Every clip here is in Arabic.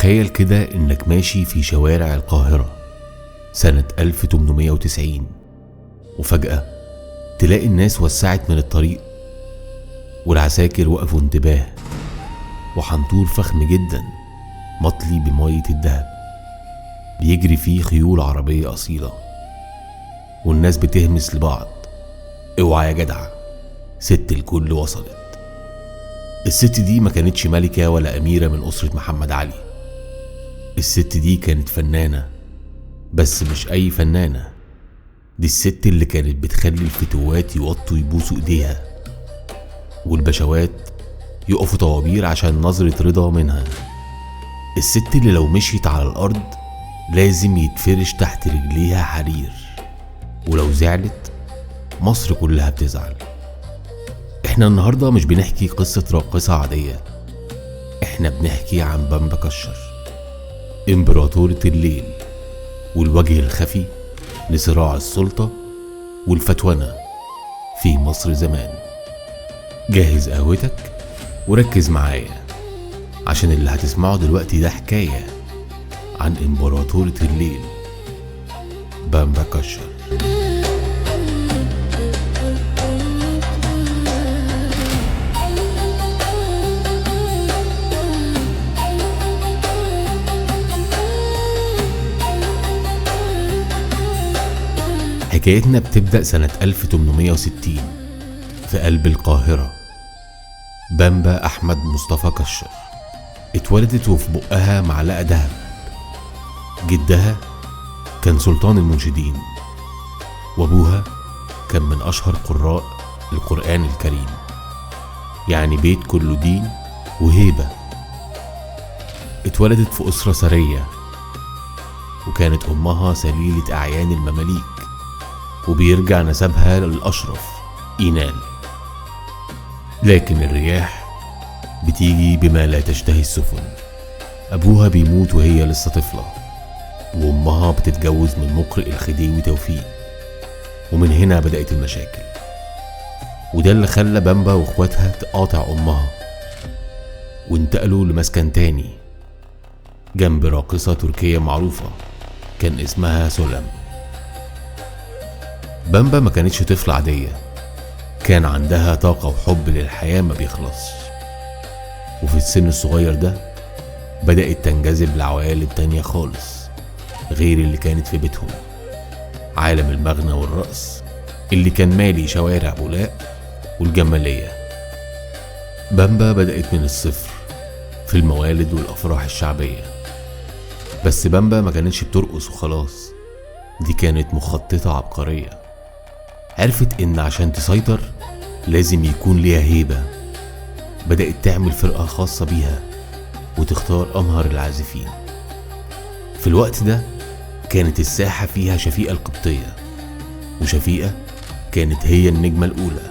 تخيل كده انك ماشي في شوارع القاهرة سنة 1890 وفجأة تلاقي الناس وسعت من الطريق والعساكر وقفوا انتباه، وحنطور فخم جدا مطلي بمية الدهب بيجري فيه خيول عربية أصيلة، والناس بتهمس لبعض: اوعى يا جدع، ست الكل وصلت. الست دي ما كانتش ملكة ولا أميرة من أسرة محمد علي. الست دي كانت فنانة، بس مش أي فنانة، دي الست اللي كانت بتخلي الفتوات يوطوا يبوسوا ايديها، والبشوات يقفوا طوابير عشان نظرة رضا منها. الست اللي لو مشيت على الأرض لازم يتفرش تحت رجليها حرير، ولو زعلت مصر كلها بتزعل. احنا النهاردة مش بنحكي قصة راقصة عادية، احنا بنحكي عن بامبا كشر، امبراطورة الليل والوجه الخفي لصراع السلطة والفتونة في مصر زمان. جهز قهوتك وركز معايا، عشان اللي هتسمعه دلوقتي ده حكاية عن امبراطورة الليل بامبا كشر. حكايتنا بتبدأ سنة 1860 في قلب القاهرة. بامبا أحمد مصطفى كشر اتولدت وفي بقها معلقة دهب. جدها كان سلطان المنشدين، وابوها كان من أشهر قراء القرآن الكريم، يعني بيت كله دين وهيبة. اتولدت في أسرة ثرية، وكانت أمها سليلة أعيان المماليك، وبيرجع نسبها للأشرف إينال. لكن الرياح بتيجي بما لا تشتهي السفن. أبوها بيموت وهي لسه طفلة، وأمها بتتجوز من مقرئ الخديوي توفيق، ومن هنا بدأت المشاكل. وده اللي خلى بامبا واخواتها تقاطع أمها وانتقلوا لمسكن تاني جنب راقصة تركية معروفة كان اسمها سلم. بامبا ما كانتش طفلة عادية، كان عندها طاقة وحب للحياة ما بيخلصش، وفي السن الصغير ده بدأت تنجذب لعوالم تانية خالص غير اللي كانت في بيتهم، عالم المغنى والرقص اللي كان مالي شوارع بولاق والجمالية. بامبا بدأت من الصفر في الموالد والأفراح الشعبية، بس بامبا ما كانتش بترقص وخلاص، دي كانت مخططة عبقرية. عرفت ان عشان تسيطر لازم يكون ليها هيبة. بدأت تعمل فرقة خاصة بيها وتختار أمهر العازفين. في الوقت ده كانت الساحة فيها شفيقة القبطية، وشفيقة كانت هي النجمة الأولى،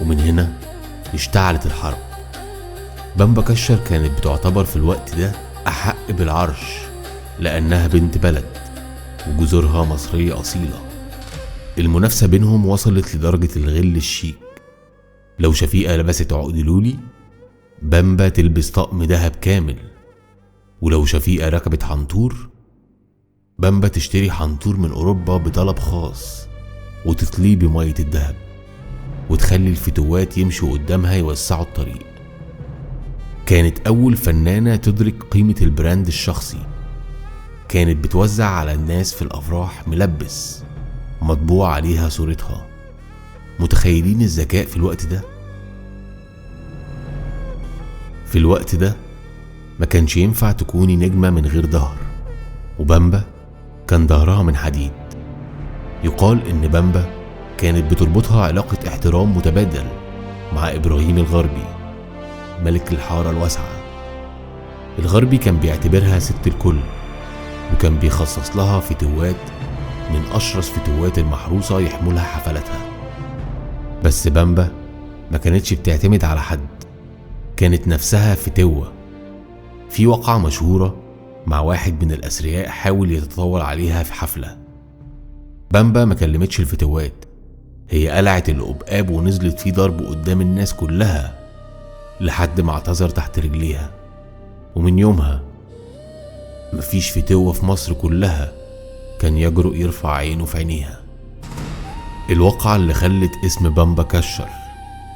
ومن هنا اشتعلت الحرب. بامبا كشر كانت بتعتبر في الوقت ده أحق بالعرش، لأنها بنت بلد وجذورها مصرية أصيلة. المنافسة بينهم وصلت لدرجة الغل الشيك. لو شفيقة لبست عقد لولي، بامبا تلبس طقم دهب كامل، ولو شفيقة ركبت حنطور، بامبا تشتري حنطور من أوروبا بطلب خاص وتطليه بمية الدهب، وتخلي الفتوات يمشوا قدامها يوسعوا الطريق. كانت أول فنانة تدرك قيمة البراند الشخصي. كانت بتوزع على الناس في الأفراح ملبس مطبوع عليها صورتها. متخيلين الذكاء في الوقت ده؟ في الوقت ده ما كانش ينفع تكوني نجمة من غير ظهر، وبامبا كان ظهرها من حديد. يقال ان بامبا كانت بتربطها علاقة احترام متبادل مع إبراهيم الغربي ملك الحارة الواسعة. الغربي كان بيعتبرها ست الكل، وكان بيخصص لها فتوات من أشرس فتوات المحروسة يحملها حفلاتها. بس بامبا ما كانتش بتعتمد على حد، كانت نفسها فتوة. في وقعة مشهورة مع واحد من الأثرياء حاول يتطاول عليها في حفلة. بامبا ما كلمتش الفتوات، هي قلعت القبقاب ونزلت فيه ضرب قدام الناس كلها لحد ما اعتذر تحت رجليها. ومن يومها مفيش فتوة في مصر كلها كان يجرؤ يرفع عينه في عينيها. الواقعة اللي خلت اسم بامبا كشر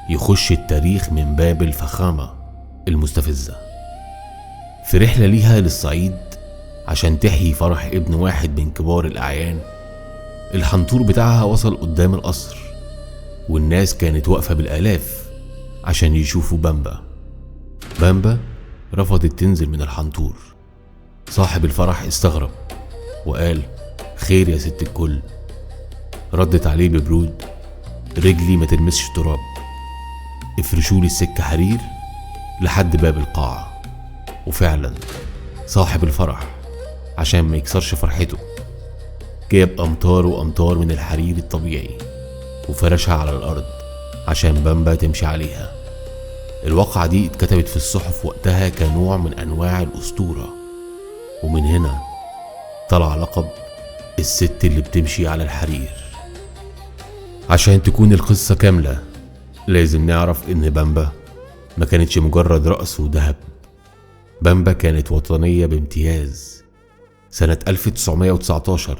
يخش التاريخ من باب الفخامة المستفزة. في رحلة ليها للصعيد عشان تحيي فرح ابن واحد من كبار الأعيان، الحنطور بتاعها وصل قدام القصر، والناس كانت واقفة بالآلاف عشان يشوفوا بامبا. بامبا رفضت تنزل من الحنطور. صاحب الفرح استغرب وقال: خير يا ست الكل. ردت عليه ببرود: رجلي ما تلمسش تراب، افرشولي السكة حرير لحد باب القاعة. وفعلا صاحب الفرح عشان ما يكسرش فرحته جاب أمتار وأمتار من الحرير الطبيعي وفرشها على الأرض عشان بامبا تمشي عليها. الواقعة دي اتكتبت في الصحف وقتها كنوع من أنواع الأسطورة، ومن هنا طلع لقب الست اللي بتمشي على الحرير. عشان تكون القصة كاملة لازم نعرف إن بامبا ما كانتش مجرد رقص وذهب. بامبا كانت وطنية بامتياز. سنة 1919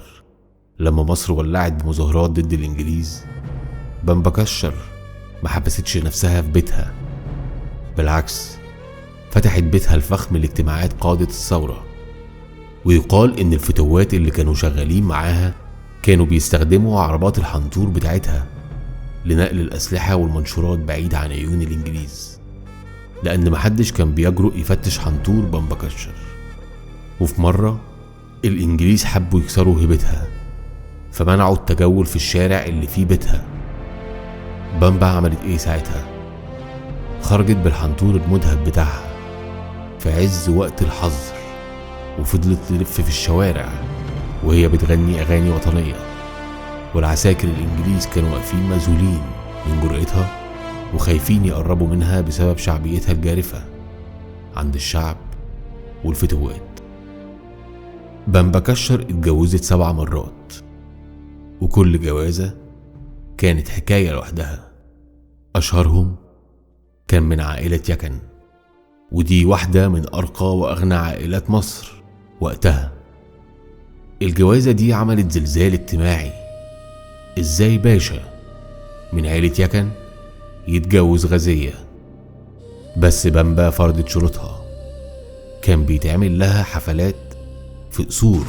لما مصر ولعت بمظاهرات ضد الإنجليز، بامبا كشر ما حبستش نفسها في بيتها، بالعكس فتحت بيتها الفخم لاجتماعات قادة الثورة. ويقال إن الفتوات اللي كانوا شغالين معاها كانوا بيستخدموا عربات الحنطور بتاعتها لنقل الأسلحة والمنشورات بعيد عن عيون الإنجليز، لأن محدش كان بيجرؤ يفتش حنطور بامبا كشر. وفي مرة الإنجليز حبوا يكسروا هيبتها فمنعوا التجول في الشارع اللي فيه بيتها. بامبا عملت إيه ساعتها؟ خرجت بالحنطور المذهب بتاعها في عز وقت الحظر، وفضلت تلف في الشوارع وهي بتغني أغاني وطنية، والعساكر الإنجليز كانوا واقفين مذهولين من جرأتها وخايفين يقربوا منها بسبب شعبيتها الجارفة عند الشعب والفتوات. بامبا كشر اتجوزت 7 مرات، وكل جوازة كانت حكاية لوحدها. أشهرهم كان من عائلة يكن، ودي واحدة من أرقى وأغنى عائلات مصر وقتها. الجوازة دي عملت زلزال اجتماعي. ازاي باشا من عائلة يكن يتجوز غزية؟ بس بامبا فرضت شروطها. كان بيتعمل لها حفلات في قصور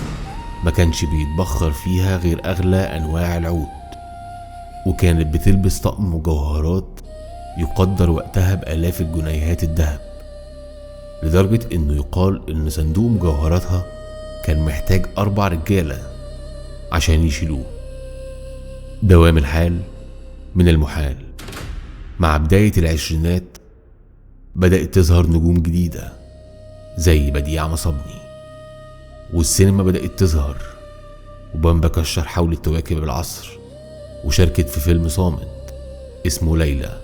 ما كانش بيتبخر فيها غير أغلى أنواع العود، وكانت بتلبس طقم مجوهرات يقدر وقتها بآلاف الجنيهات الذهب، لدرجة إنه يقال إن صندوق مجوهراتها كان محتاج 4 رجالة عشان يشيلوه. دوام الحال من المحال. مع بداية العشرينات بدأت تظهر نجوم جديدة زي بديع مصابني، والسينما بدأت تظهر، وبامبا كشر حاولت تواكب العصر وشاركت في فيلم صامت اسمه ليلى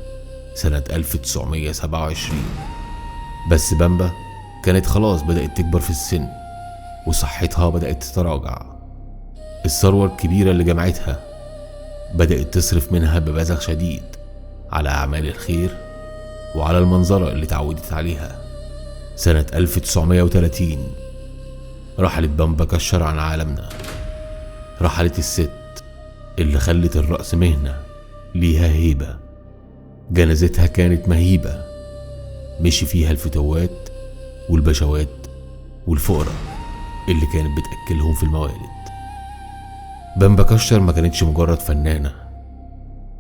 سنة 1927. بس بامبا كانت خلاص بدأت تكبر في السن وصحتها بدأت تتراجع. الثروة الكبيرة اللي جمعتها بدأت تصرف منها ببذخ شديد على أعمال الخير وعلى المنظرة اللي اتعودت عليها. سنة 1930 رحلت بامبا كشر عن عالمنا. رحلت الست اللي خلت الرقص مهنة ليها هيبة. جنازتها كانت مهيبة، مشي فيها الفتوات والبشوات والفقراء اللي كانت بتأكلهم في الموالد. بامبا كشر ما كانتش مجرد فنانة،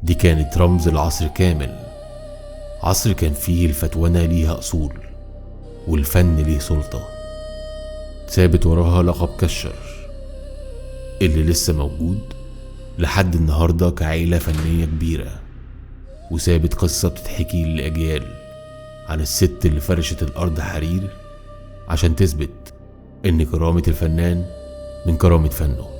دي كانت رمز العصر كامل. عصر كان فيه الفتونة ليها أصول والفن ليه سلطة. ثابت وراها لقب كشر اللي لسه موجود لحد النهاردة كعيلة فنية كبيرة، وثابت قصة بتتحكي للأجيال عن الست اللي فرشت الأرض حرير عشان تثبت إن كرامة الفنان من كرامة فنه.